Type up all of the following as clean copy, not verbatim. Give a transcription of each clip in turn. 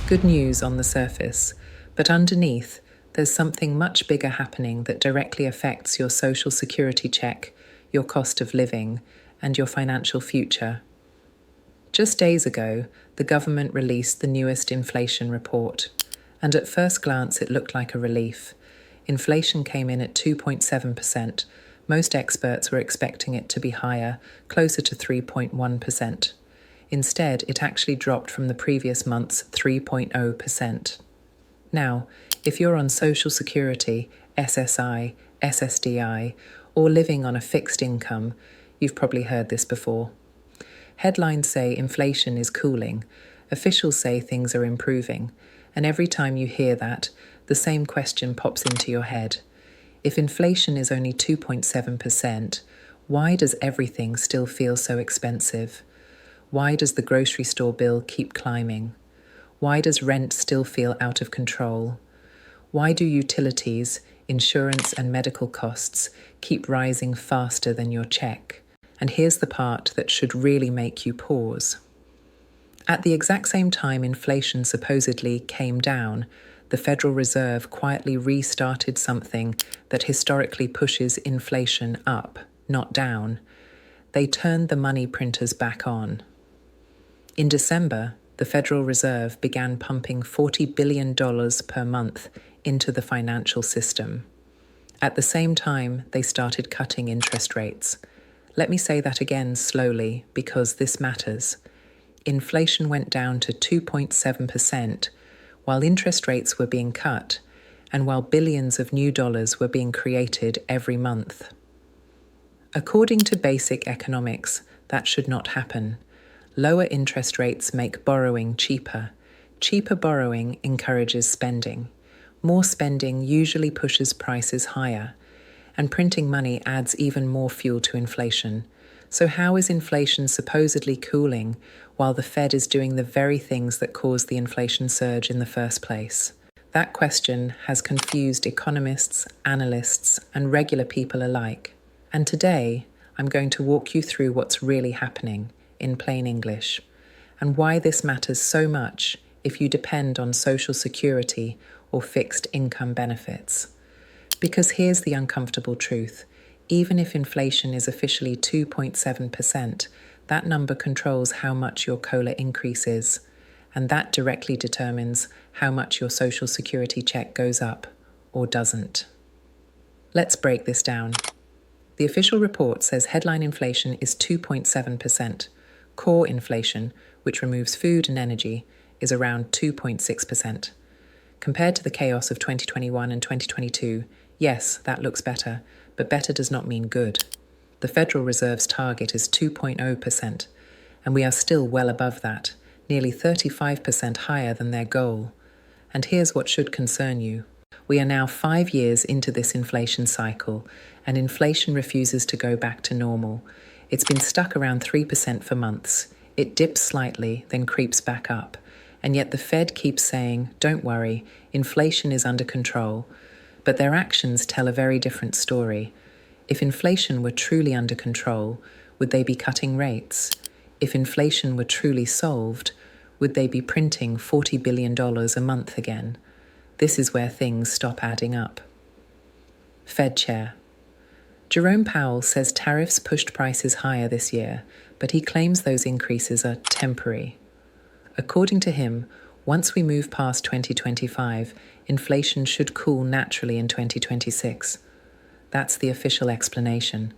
Good news on the surface, but underneath, there's something much bigger happening that directly affects your social security check, your cost of living, and your financial future. Just days ago, the government released the newest inflation report, and at first glance it looked like a relief. Inflation came in at 2.7%. Most experts were expecting it to be higher, closer to 3.1%. Instead, it actually dropped from the previous month's 3.0%. Now, if you're on Social Security, SSI, SSDI, or living on a fixed income, you've probably heard this before. Headlines say inflation is cooling, officials say things are improving, and every time you hear that, the same question pops into your head. If inflation is only 2.7%, why does everything still feel so expensive? Why does the grocery store bill keep climbing? Why does rent still feel out of control? Why do utilities, insurance, and medical costs keep rising faster than your check? And here's the part that should really make you pause. At the exact same time inflation supposedly came down, the Federal Reserve quietly restarted something that historically pushes inflation up, not down. They turned the money printers back on. In December, the Federal Reserve began pumping $40 billion per month into the financial system. At the same time, they started cutting interest rates. Let me say that again slowly, because this matters. Inflation went down to 2.7%, while interest rates were being cut, and while billions of new dollars were being created every month. According to basic economics, that should not happen. Lower interest rates make borrowing cheaper. Cheaper borrowing encourages spending. More spending usually pushes prices higher. And printing money adds even more fuel to inflation. So how is inflation supposedly cooling while the Fed is doing the very things that caused the inflation surge in the first place? That question has confused economists, analysts, and regular people alike. And today, I'm going to walk you through what's really happening in plain English, and why this matters so much if you depend on Social Security or fixed income benefits. Because here's the uncomfortable truth. Even if inflation is officially 2.7%, that number controls how much your COLA increases, and that directly determines how much your Social Security check goes up or doesn't. Let's break this down. The official report says headline inflation is 2.7%. Core inflation, which removes food and energy, is around 2.6%. Compared to the chaos of 2021 and 2022, yes, that looks better, but better does not mean good. The Federal Reserve's target is 2.0%, and we are still well above that, nearly 35% higher than their goal. And here's what should concern you. We are now 5 years into this inflation cycle, and inflation refuses to go back to normal. It's been stuck around 3% for months. It dips slightly, then creeps back up. And yet the Fed keeps saying, don't worry, inflation is under control. But their actions tell a very different story. If inflation were truly under control, would they be cutting rates? If inflation were truly solved, would they be printing $40 billion a month again? This is where things stop adding up. Fed Chair Jerome Powell says tariffs pushed prices higher this year, but he claims those increases are temporary. According to him, once we move past 2025, inflation should cool naturally in 2026. That's the official explanation.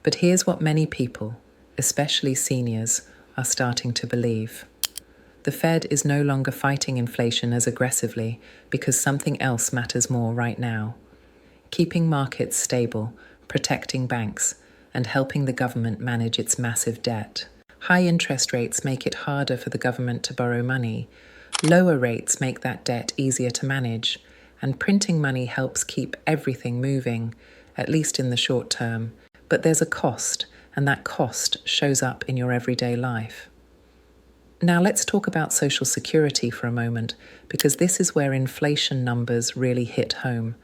But here's what many people, especially seniors, are starting to believe. The Fed is no longer fighting inflation as aggressively because something else matters more right now. Keeping markets stable, protecting banks, and helping the government manage its massive debt. High interest rates make it harder for the government to borrow money. Lower rates make that debt easier to manage, and printing money helps keep everything moving, at least in the short term. But there's a cost, and that cost shows up in your everyday life. Now let's talk about Social Security for a moment, because this is where inflation numbers really hit home.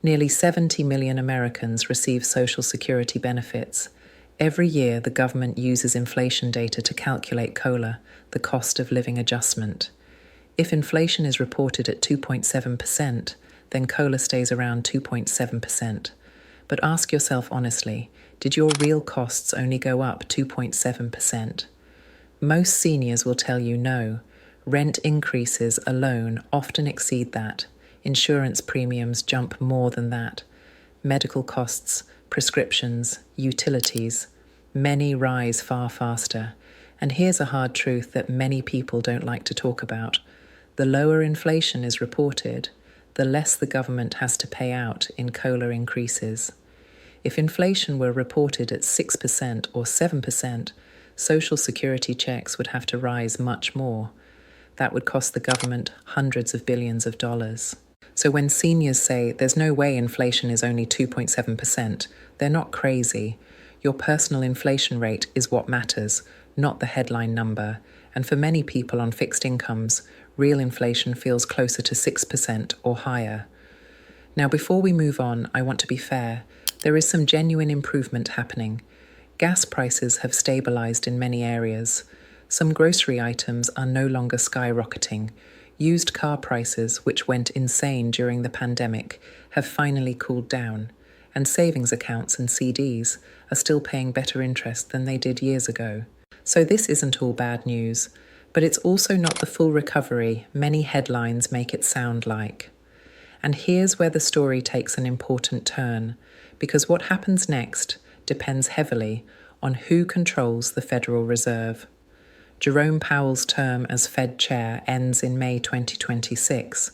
Nearly 70 million Americans receive Social Security benefits. Every year, the government uses inflation data to calculate COLA, the cost of living adjustment. If inflation is reported at 2.7%, then cola stays around 2.7%. But ask yourself honestly, did your real costs only go up 2.7%? Most seniors will tell you no. Rent increases alone often exceed that. Insurance premiums jump more than that. Medical costs, prescriptions, utilities, many rise far faster. And here's a hard truth that many people don't like to talk about. The lower inflation is reported, the less the government has to pay out in COLA increases. If inflation were reported at 6% or 7%, Social Security checks would have to rise much more. That would cost the government hundreds of billions of dollars. So when seniors say there's no way inflation is only 2.7%, they're not crazy. Your personal inflation rate is what matters, not the headline number. And for many people on fixed incomes, real inflation feels closer to 6% or higher. Now, before we move on, I want to be fair. There is some genuine improvement happening. Gas prices have stabilized in many areas. Some grocery items are no longer skyrocketing. Used car prices, which went insane during the pandemic, have finally cooled down. And savings accounts and CDs are still paying better interest than they did years ago. So this isn't all bad news, but it's also not the full recovery many headlines make it sound like. And here's where the story takes an important turn, because what happens next depends heavily on who controls the Federal Reserve. Jerome Powell's term as Fed chair ends in May 2026,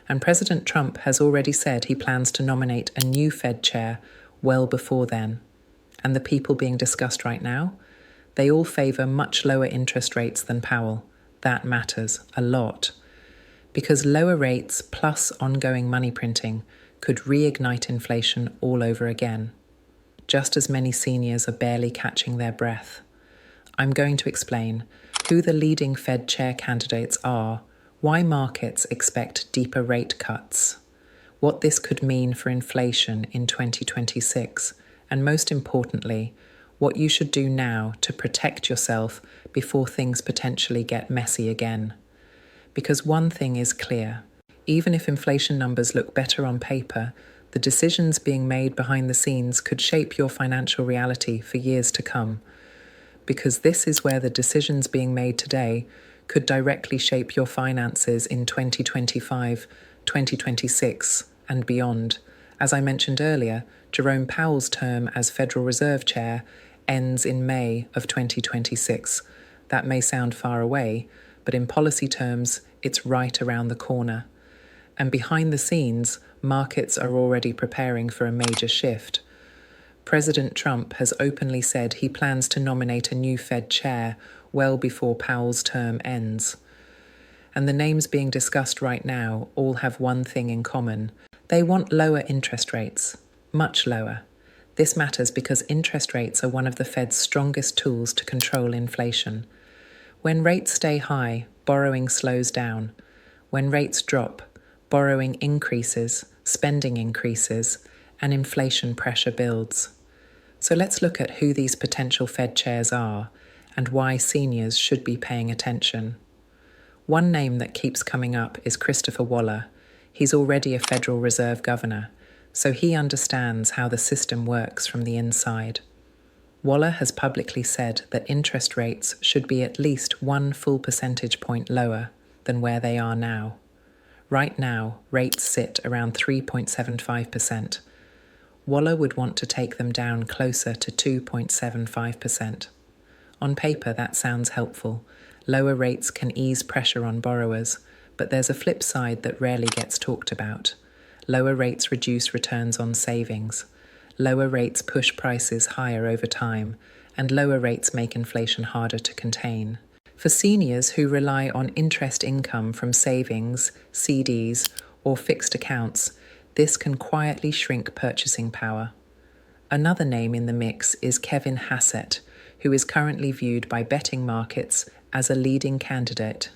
and President Trump has already said he plans to nominate a new Fed chair well before then. And the people being discussed right now? They all favor much lower interest rates than Powell. That matters a lot. Because lower rates plus ongoing money printing could reignite inflation all over again. Just as many seniors are barely catching their breath. I'm going to explain who the leading Fed chair candidates are, why markets expect deeper rate cuts, what this could mean for inflation in 2026, and most importantly, what you should do now to protect yourself before things potentially get messy again. Because one thing is clear, even if inflation numbers look better on paper, the decisions being made behind the scenes could shape your financial reality for years to come. Because this is where the decisions being made today could directly shape your finances in 2025, 2026, and beyond. As I mentioned earlier, Jerome Powell's term as Federal Reserve Chair ends in May of 2026. That may sound far away, but in policy terms, it's right around the corner. And behind the scenes, markets are already preparing for a major shift. President Trump has openly said he plans to nominate a new Fed chair well before Powell's term ends. And the names being discussed right now all have one thing in common. They want lower interest rates, much lower. This matters because interest rates are one of the Fed's strongest tools to control inflation. When rates stay high, borrowing slows down. When rates drop, borrowing increases, spending increases, and inflation pressure builds. So let's look at who these potential Fed chairs are and why seniors should be paying attention. One name that keeps coming up is Christopher Waller. He's already a Federal Reserve governor, so he understands how the system works from the inside. Waller has publicly said that interest rates should be at least 1 full percentage point lower than where they are now. Right now, rates sit around 3.75%. Waller would want to take them down closer to 2.75%. On paper, that sounds helpful. Lower rates can ease pressure on borrowers, but there's a flip side that rarely gets talked about. Lower rates reduce returns on savings. Lower rates push prices higher over time, and lower rates make inflation harder to contain. For seniors who rely on interest income from savings, CDs, or fixed accounts, this can quietly shrink purchasing power. Another name in the mix is Kevin Hassett, who is currently viewed by betting markets as a leading candidate.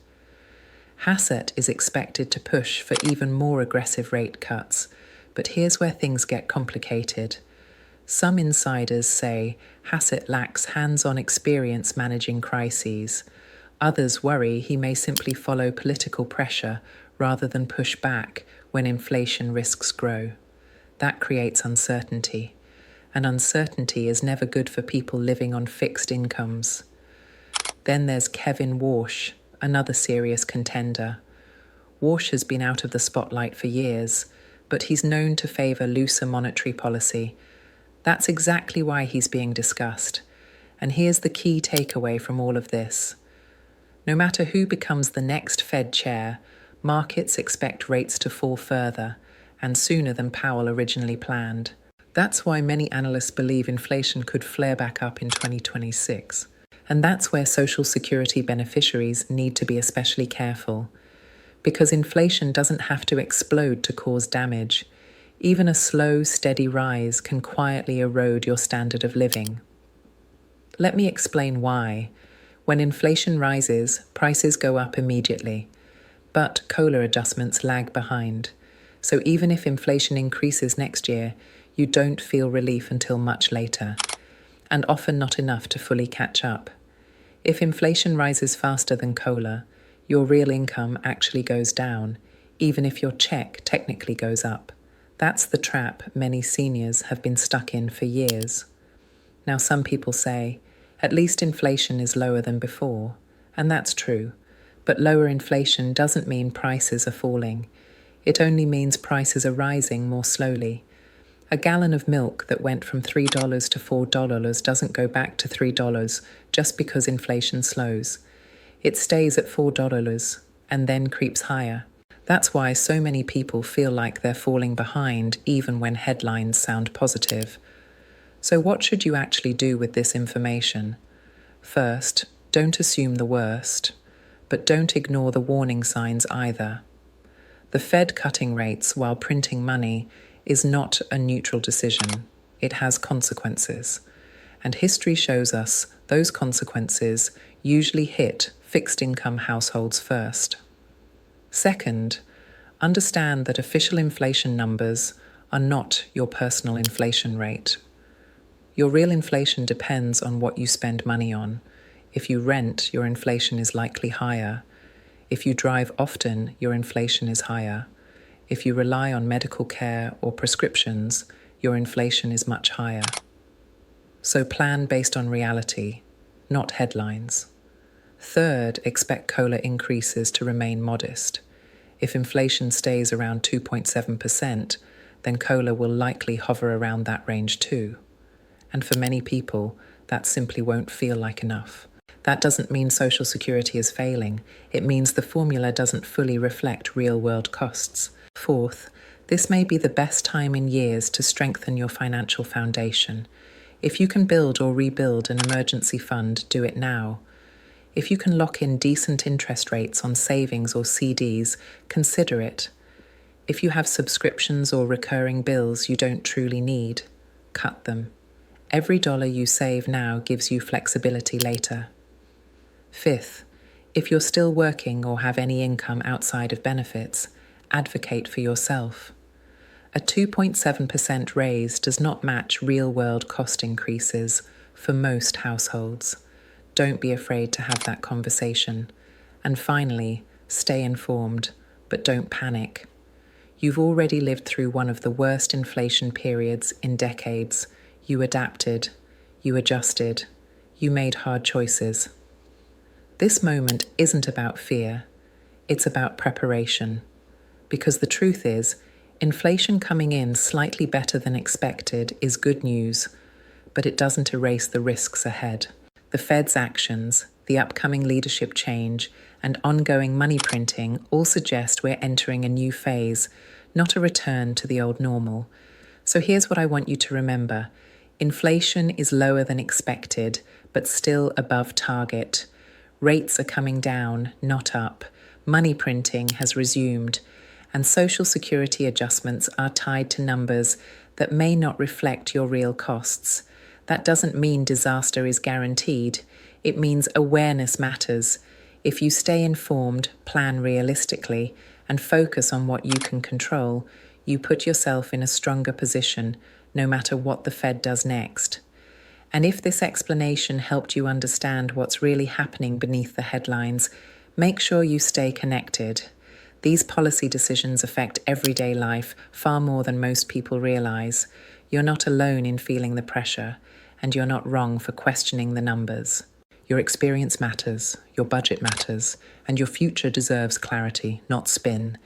Hassett is expected to push for even more aggressive rate cuts, but here's where things get complicated. Some insiders say Hassett lacks hands-on experience managing crises. Others worry he may simply follow political pressure rather than push back when inflation risks grow. That creates uncertainty, and uncertainty is never good for people living on fixed incomes. Then there's Kevin Warsh, another serious contender. Warsh has been out of the spotlight for years, but he's known to favour looser monetary policy. That's exactly why he's being discussed. And here's the key takeaway from all of this. No matter who becomes the next Fed chair, markets expect rates to fall further, and sooner than Powell originally planned. That's why many analysts believe inflation could flare back up in 2026. And that's where Social Security beneficiaries need to be especially careful. Because inflation doesn't have to explode to cause damage. Even a slow, steady rise can quietly erode your standard of living. Let me explain why. When inflation rises, prices go up immediately. But COLA adjustments lag behind. So even if inflation increases next year, you don't feel relief until much later, and often not enough to fully catch up. If inflation rises faster than COLA, your real income actually goes down, even if your check technically goes up. That's the trap many seniors have been stuck in for years. Now, some people say, at least inflation is lower than before, and that's true. But lower inflation doesn't mean prices are falling. It only means prices are rising more slowly. A gallon of milk that went from $3 to $4 doesn't go back to $3 just because inflation slows. It stays at $4 and then creeps higher. That's why so many people feel like they're falling behind even when headlines sound positive. So what should you actually do with this information? First, don't assume the worst, but don't ignore the warning signs either. The Fed cutting rates while printing money is not a neutral decision. It has consequences. And history shows us those consequences usually hit fixed-income households first. Second, understand that official inflation numbers are not your personal inflation rate. Your real inflation depends on what you spend money on. If you rent, your inflation is likely higher. If you drive often, your inflation is higher. If you rely on medical care or prescriptions, your inflation is much higher. So plan based on reality, not headlines. Third, expect COLA increases to remain modest. If inflation stays around 2.7%, then COLA will likely hover around that range too. And for many people, that simply won't feel like enough. That doesn't mean Social Security is failing. It means the formula doesn't fully reflect real-world costs. Fourth, this may be the best time in years to strengthen your financial foundation. If you can build or rebuild an emergency fund, do it now. If you can lock in decent interest rates on savings or CDs, consider it. If you have subscriptions or recurring bills you don't truly need, cut them. Every dollar you save now gives you flexibility later. Fifth, if you're still working or have any income outside of benefits, advocate for yourself. A 2.7% raise does not match real-world cost increases for most households. Don't be afraid to have that conversation. And finally, stay informed, but don't panic. You've already lived through one of the worst inflation periods in decades. You adapted, you adjusted, you made hard choices. This moment isn't about fear, it's about preparation. Because the truth is, inflation coming in slightly better than expected is good news, but it doesn't erase the risks ahead. The Fed's actions, the upcoming leadership change, and ongoing money printing all suggest we're entering a new phase, not a return to the old normal. So here's what I want you to remember. Inflation is lower than expected, but still above target. Rates are coming down, not up. Money printing has resumed, and Social Security adjustments are tied to numbers that may not reflect your real costs. That doesn't mean disaster is guaranteed. It means awareness matters. If you stay informed, plan realistically, and focus on what you can control, you put yourself in a stronger position, no matter what the Fed does next. And if this explanation helped you understand what's really happening beneath the headlines, make sure you stay connected. These policy decisions affect everyday life far more than most people realize. You're not alone in feeling the pressure, and you're not wrong for questioning the numbers. Your experience matters, your budget matters, and your future deserves clarity, not spin.